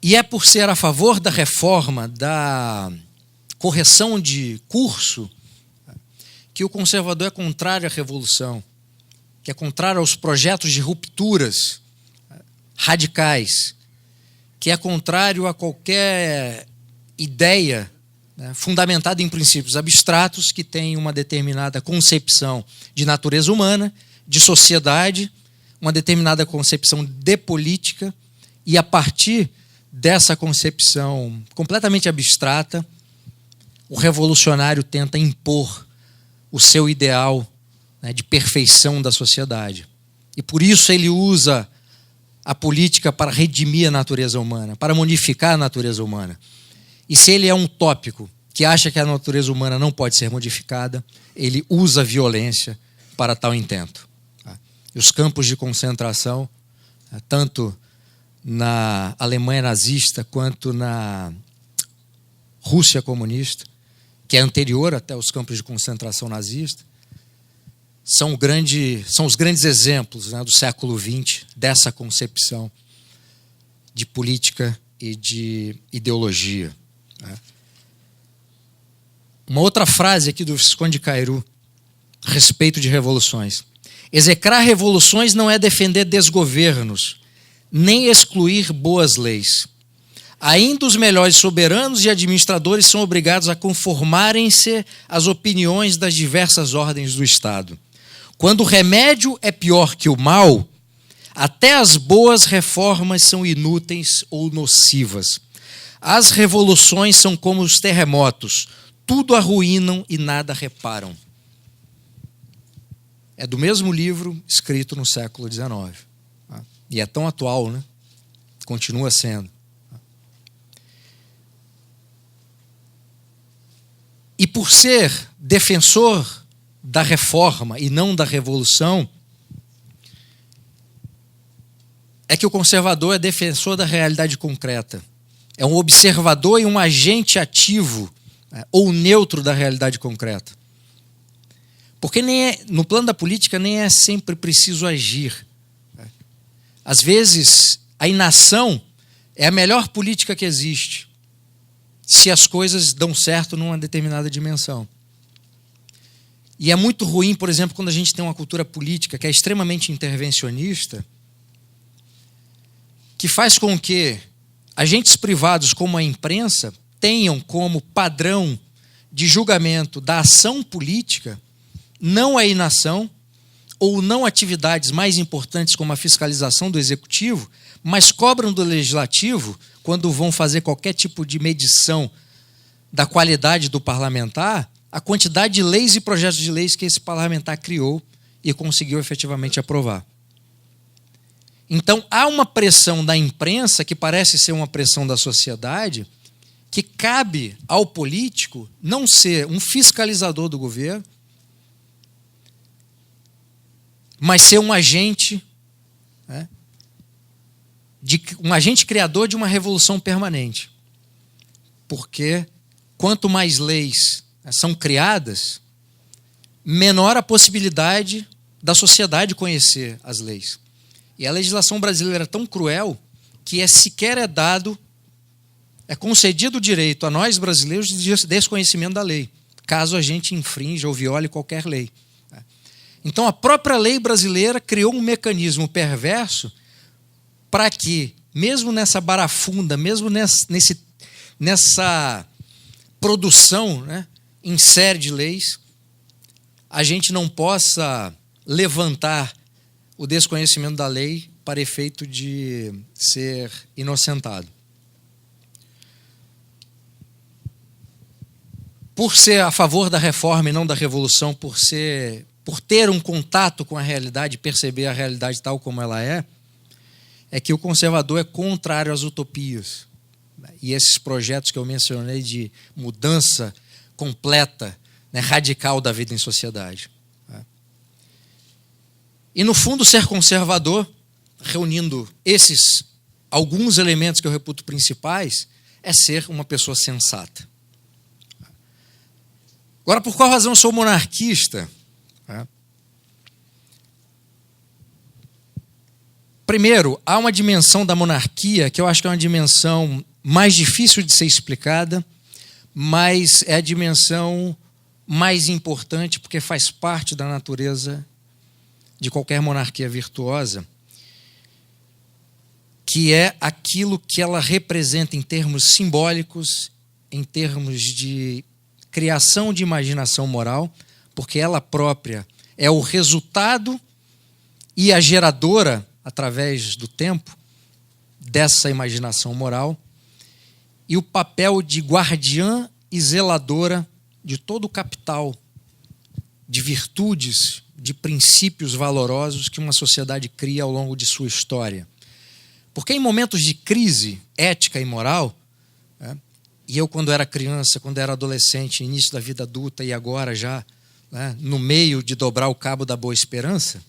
E é por ser a favor da reforma, da correção de curso, que o conservador é contrário à revolução, que é contrário aos projetos de rupturas radicais, que é contrário a qualquer ideia, né, fundamentada em princípios abstratos que tem uma determinada concepção de natureza humana, de sociedade, uma determinada concepção de política, e a partir dessa concepção completamente abstrata, o revolucionário tenta impor o seu ideal, né, de perfeição da sociedade. E por isso ele usa a política para redimir a natureza humana, para modificar a natureza humana. E se ele é um tópico que acha que a natureza humana não pode ser modificada, ele usa a violência para tal intento. E os campos de concentração, tanto na Alemanha nazista quanto na Rússia comunista, que é anterior até os campos de concentração nazista, são os grandes exemplos, né, do século XX, dessa concepção de política e de ideologia. Uma outra frase aqui do Visconde de Cairu, a respeito de revoluções. Execrar revoluções não é defender desgovernos, nem excluir boas leis. Ainda os melhores soberanos e administradores são obrigados a conformarem-se às opiniões das diversas ordens do Estado. Quando o remédio é pior que o mal, até as boas reformas são inúteis ou nocivas. As revoluções são como os terremotos, tudo arruinam e nada reparam. É do mesmo livro, escrito no século XIX. E é tão atual, né? Continua sendo. E por ser defensor da reforma e não da revolução, é que o conservador é defensor da realidade concreta. É um observador e um agente ativo, né, ou neutro da realidade concreta. Porque no plano da política nem é sempre preciso agir. Às vezes, a inação é a melhor política que existe, se as coisas dão certo numa determinada dimensão. E é muito ruim, por exemplo, quando a gente tem uma cultura política que é extremamente intervencionista, que faz com que agentes privados como a imprensa tenham como padrão de julgamento da ação política não a inação ou não atividades mais importantes como a fiscalização do executivo, mas cobram do legislativo, quando vão fazer qualquer tipo de medição da qualidade do parlamentar, a quantidade de leis e projetos de leis que esse parlamentar criou e conseguiu efetivamente aprovar. Então, há uma pressão da imprensa, que parece ser uma pressão da sociedade, que cabe ao político não ser um fiscalizador do governo, mas ser um agente, né, um agente criador de uma revolução permanente. Porque quanto mais leis são criadas, menor a possibilidade da sociedade conhecer as leis. E a legislação brasileira é tão cruel que é concedido o direito a nós brasileiros de desconhecimento da lei, caso a gente infrinja ou viole qualquer lei. Então a própria lei brasileira criou um mecanismo perverso para que, mesmo nessa barafunda, mesmo nessa produção, né, em série de leis, a gente não possa levantar o desconhecimento da lei para efeito de ser inocentado. Por ser a favor da reforma e não da revolução, por ter um contato com a realidade, perceber a realidade tal como ela é que o conservador é contrário às utopias. E esses projetos que eu mencionei de mudança completa, né, radical da vida em sociedade. E, no fundo, ser conservador, reunindo esses alguns elementos que eu reputo principais, é ser uma pessoa sensata. Agora, por qual razão eu sou monarquista? Primeiro, há uma dimensão da monarquia que eu acho que é uma dimensão mais difícil de ser explicada, mas é a dimensão mais importante porque faz parte da natureza de qualquer monarquia virtuosa, que é aquilo que ela representa em termos simbólicos, em termos de criação de imaginação moral, porque ela própria é o resultado e a geradora, através do tempo, dessa imaginação moral, e o papel de guardiã e zeladora de todo o capital de virtudes, de princípios valorosos que uma sociedade cria ao longo de sua história. Porque em momentos de crise ética e moral, e eu quando era criança, quando era adolescente, início da vida adulta e agora já no meio de dobrar o cabo da Boa Esperança,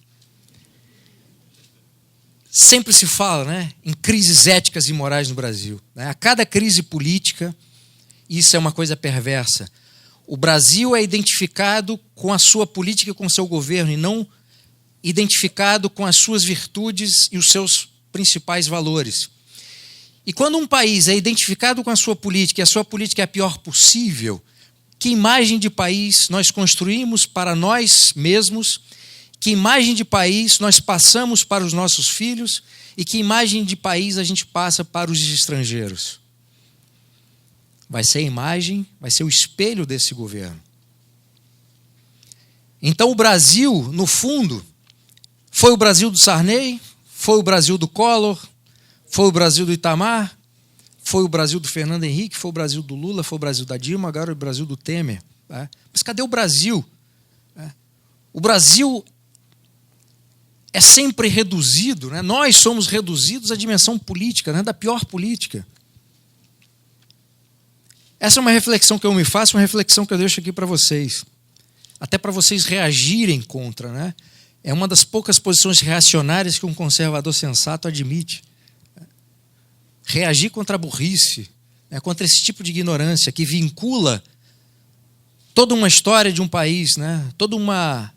sempre se fala em crises éticas e morais no Brasil. A cada crise política, isso é uma coisa perversa. O Brasil é identificado com a sua política e com o seu governo, e não identificado com as suas virtudes e os seus principais valores. E quando um país é identificado com a sua política, e a sua política é a pior possível, que imagem de país nós construímos para nós mesmos, que imagem de país nós passamos para os nossos filhos e que imagem de país a gente passa para os estrangeiros? Vai ser a imagem, vai ser o espelho desse governo. Então o Brasil, no fundo, foi o Brasil do Sarney, foi o Brasil do Collor, foi o Brasil do Itamar, foi o Brasil do Fernando Henrique, foi o Brasil do Lula, foi o Brasil da Dilma, agora é o Brasil do Temer. Mas cadê o Brasil? O Brasil é sempre reduzido, nós somos reduzidos à dimensão política, da pior política. Essa é uma reflexão que eu me faço, uma reflexão que eu deixo aqui para vocês. Até para vocês reagirem contra. É uma das poucas posições reacionárias que um conservador sensato admite. Reagir contra a burrice, contra esse tipo de ignorância que vincula toda uma história de um país, toda uma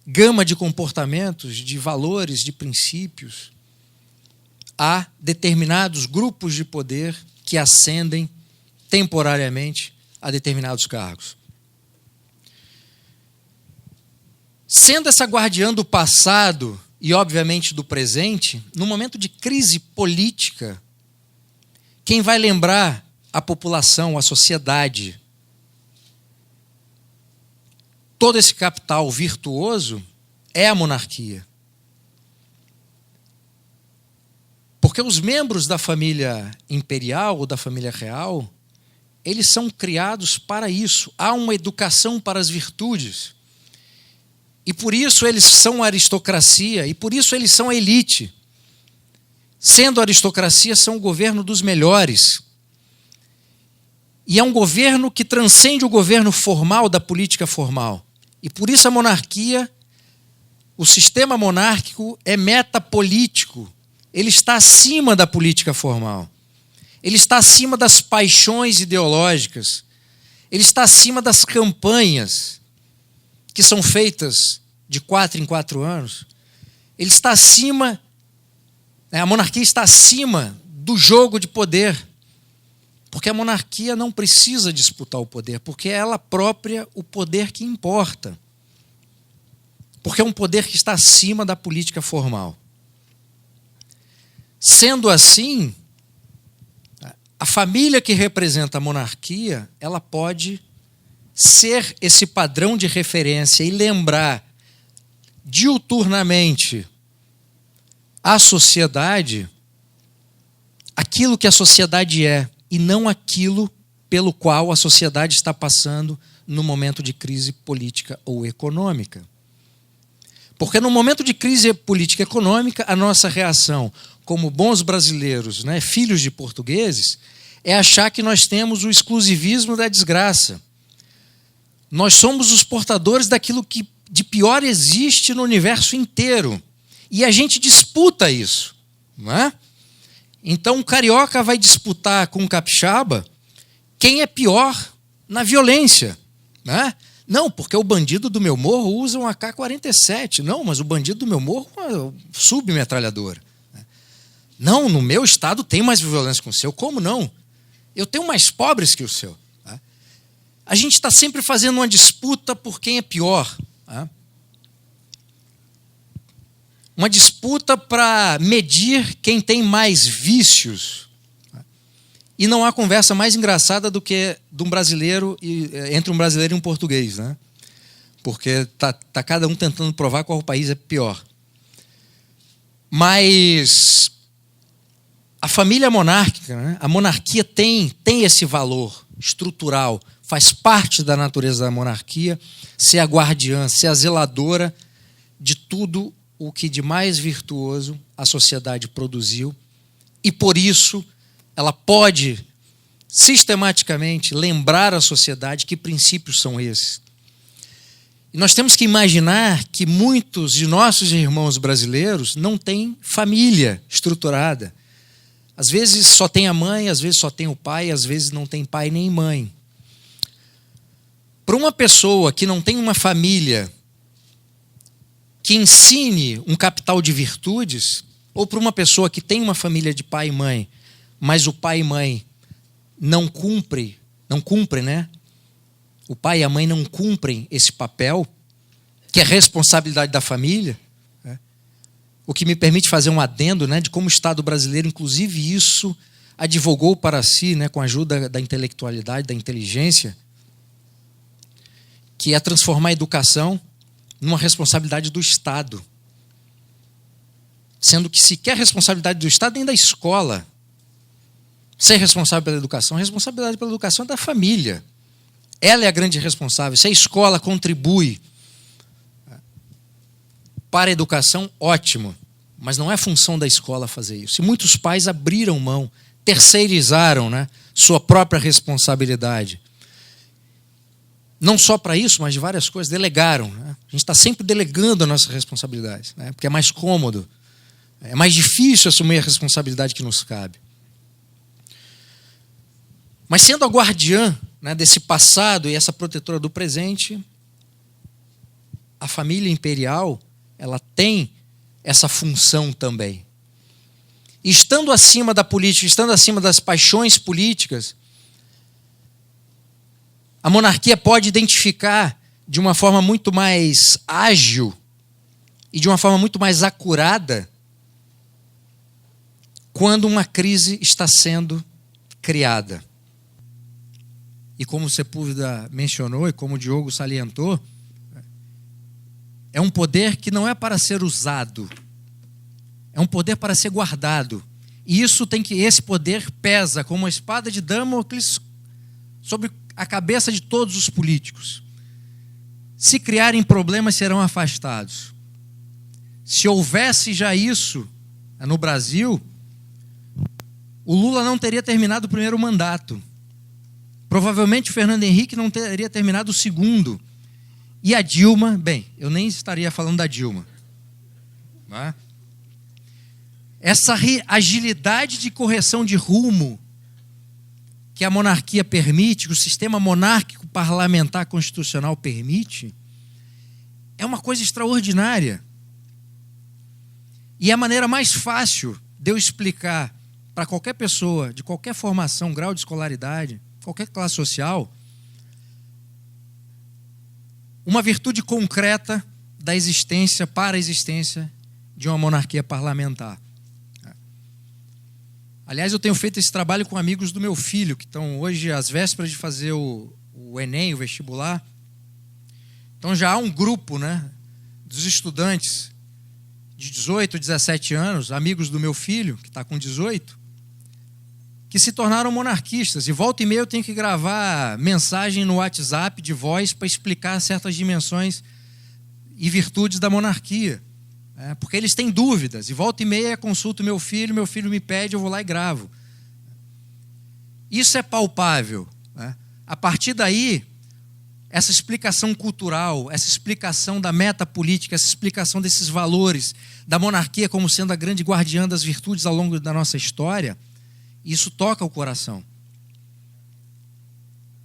gama de comportamentos, de valores, de princípios, a determinados grupos de poder que ascendem temporariamente a determinados cargos. Sendo essa guardiã do passado e, obviamente, do presente, no momento de crise política, quem vai lembrar a população, a sociedade, todo esse capital virtuoso é a monarquia. Porque os membros da família imperial ou da família real, eles são criados para isso. Há uma educação para as virtudes. E por isso eles são a aristocracia, e por isso eles são a elite. Sendo a aristocracia, são o governo dos melhores. E é um governo que transcende o governo formal da política formal. E por isso a monarquia, o sistema monárquico é metapolítico. Ele está acima da política formal. Ele está acima das paixões ideológicas. Ele está acima das campanhas que são feitas de 4 em 4 anos. Ele está acima, a monarquia está acima do jogo de poder. Porque a monarquia não precisa disputar o poder, porque é ela própria o poder que importa. Porque é um poder que está acima da política formal. Sendo assim, a família que representa a monarquia, ela pode ser esse padrão de referência e lembrar diuturnamente à sociedade aquilo que a sociedade é e não aquilo pelo qual a sociedade está passando no momento de crise política ou econômica. Porque no momento de crise política e econômica, a nossa reação como bons brasileiros, filhos de portugueses, é achar que nós temos o exclusivismo da desgraça. Nós somos os portadores daquilo que de pior existe no universo inteiro. E a gente disputa isso. Então, o carioca vai disputar com o capixaba quem é pior na violência. Não, porque o bandido do meu morro usa um AK-47. Não, mas o bandido do meu morro é uma submetralhadora. Não, no meu estado tem mais violência que o seu. Como não? Eu tenho mais pobres que o seu. Tá? A gente está sempre fazendo uma disputa por quem é pior. Tá? Uma disputa para medir quem tem mais vícios. Tá? E não há conversa mais engraçada do que de um brasileiro entre um brasileiro e um português, né? Porque tá cada um tentando provar qual país é pior. Mas a família monárquica, né? A monarquia tem esse valor estrutural, faz parte da natureza da monarquia ser a guardiã, ser a zeladora de tudo o que de mais virtuoso a sociedade produziu, e por isso ela pode sistematicamente lembrar à sociedade que princípios são esses. E nós temos que imaginar que muitos de nossos irmãos brasileiros não têm família estruturada. Às vezes só tem a mãe, às vezes só tem o pai, às vezes não tem pai nem mãe. Para uma pessoa que não tem uma família que ensine um capital de virtudes, ou para uma pessoa que tem uma família de pai e mãe, mas o pai e mãe não cumprem, né? O pai e a mãe não cumprem esse papel, que é responsabilidade da família, né? O que me permite fazer um adendo, né, de como o Estado brasileiro, inclusive isso, advogou para si, né, com a ajuda da intelectualidade, da inteligência, que é transformar a educação numa responsabilidade do Estado. Sendo que se quer responsabilidade do Estado, nem da escola. Ser responsável pela educação, a responsabilidade pela educação é da família. Ela é a grande responsável. Se a escola contribui para a educação, ótimo. Mas não é função da escola fazer isso. E muitos pais abriram mão, terceirizaram, né, sua própria responsabilidade. Não só para isso, mas de várias coisas, delegaram. Né? A gente está sempre delegando a nossa responsabilidade, né, porque é mais cômodo. É mais difícil assumir a responsabilidade que nos cabe. Mas sendo a guardiã, né, desse passado e essa protetora do presente, a família imperial, ela tem essa função também. E estando acima da política, estando acima das paixões políticas, a monarquia pode identificar de uma forma muito mais ágil e de uma forma muito mais acurada quando uma crise está sendo criada. E como o Sepúlveda mencionou e como o Diogo salientou, é um poder que não é para ser usado, é um poder para ser guardado. E esse poder pesa como uma espada de Damocles sobre a cabeça de todos os políticos. Se criarem problemas, serão afastados. Se houvesse já isso no Brasil, o Lula não teria terminado o primeiro mandato. Provavelmente o Fernando Henrique não teria terminado o segundo. E a Dilma, bem, eu nem estaria falando da Dilma. Não é? Essa agilidade de correção de rumo que a monarquia permite, que o sistema monárquico parlamentar constitucional permite, é uma coisa extraordinária. E é a maneira mais fácil de eu explicar para qualquer pessoa, de qualquer formação, grau de escolaridade, qualquer classe social, uma virtude concreta da existência para a existência de uma monarquia parlamentar. Aliás, eu tenho feito esse trabalho com amigos do meu filho, que estão hoje às vésperas de fazer o Enem, o vestibular. Então já há um grupo, né, dos estudantes de 18, 17 anos, amigos do meu filho, que está com 18, que se tornaram monarquistas. E volta e meia eu tenho que gravar mensagem no WhatsApp de voz para explicar certas dimensões e virtudes da monarquia. Porque eles têm dúvidas. E volta e meia consulto meu filho me pede, eu vou lá e gravo. Isso é palpável. A partir daí, essa explicação cultural, essa explicação da meta política, essa explicação desses valores, da monarquia como sendo a grande guardiã das virtudes ao longo da nossa história, isso toca o coração.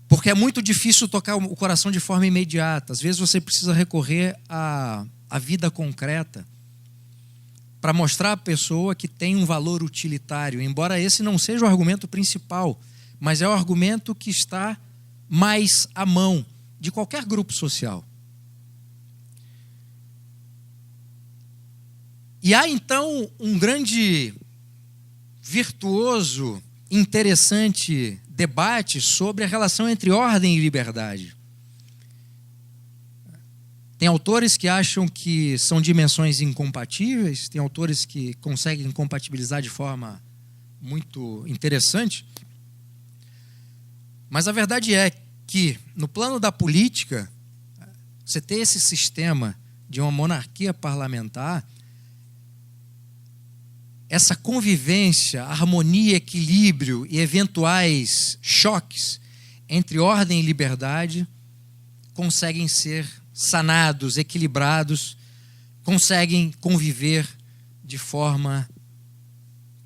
Porque é muito difícil tocar o coração de forma imediata. Às vezes você precisa recorrer à vida concreta. para mostrar à pessoa que tem um valor utilitário, embora esse não seja o argumento principal, mas é o argumento que está mais à mão de qualquer grupo social. E há então um grande, virtuoso, interessante debate sobre a relação entre ordem e liberdade. Tem autores que acham que são dimensões incompatíveis, tem autores que conseguem compatibilizar de forma muito interessante. Mas a verdade é que, no plano da política, você ter esse sistema de uma monarquia parlamentar, essa convivência, harmonia, equilíbrio e eventuais choques entre ordem e liberdade conseguem ser sanados, equilibrados, conseguem conviver de forma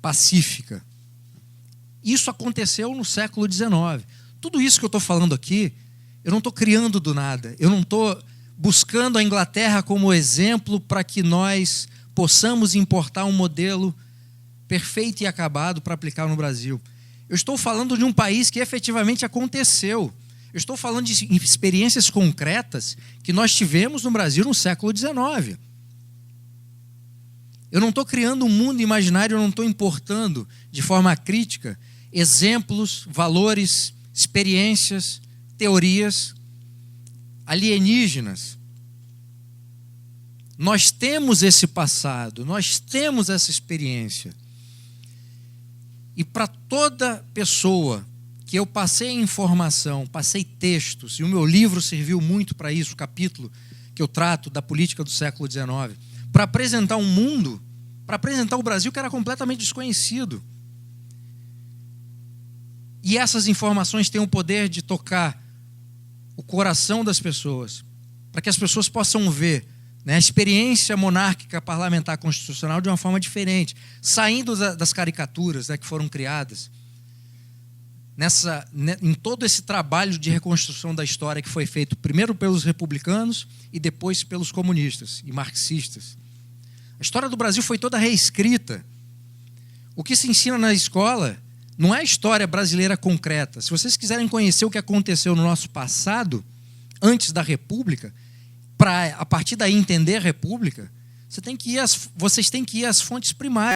pacífica. Isso aconteceu no século XIX. Tudo isso que eu estou falando aqui, eu não estou criando do nada. Eu não estou buscando a Inglaterra como exemplo para que nós possamos importar um modelo perfeito e acabado para aplicar no Brasil. Eu estou falando de um país que efetivamente aconteceu. Eu estou falando de experiências concretas que nós tivemos no Brasil no século XIX. Eu não estou criando um mundo imaginário, eu não estou importando de forma crítica exemplos, valores, experiências, teorias alienígenas. Nós temos esse passado, nós temos essa experiência. E para toda pessoa que eu passei informação, passei textos, e o meu livro serviu muito para isso, o capítulo que eu trato da política do século XIX, para apresentar um mundo, para apresentar o Brasil que era completamente desconhecido. E essas informações têm o poder de tocar o coração das pessoas, para que as pessoas possam ver, né, a experiência monárquica parlamentar constitucional de uma forma diferente, saindo das caricaturas, né, que foram criadas em todo esse trabalho de reconstrução da história que foi feito primeiro pelos republicanos e depois pelos comunistas e marxistas. A história do Brasil foi toda reescrita. O que se ensina na escola não é a história brasileira concreta. Se vocês quiserem conhecer o que aconteceu no nosso passado, antes da República, para a partir daí entender a República, vocês têm que ir às fontes primárias.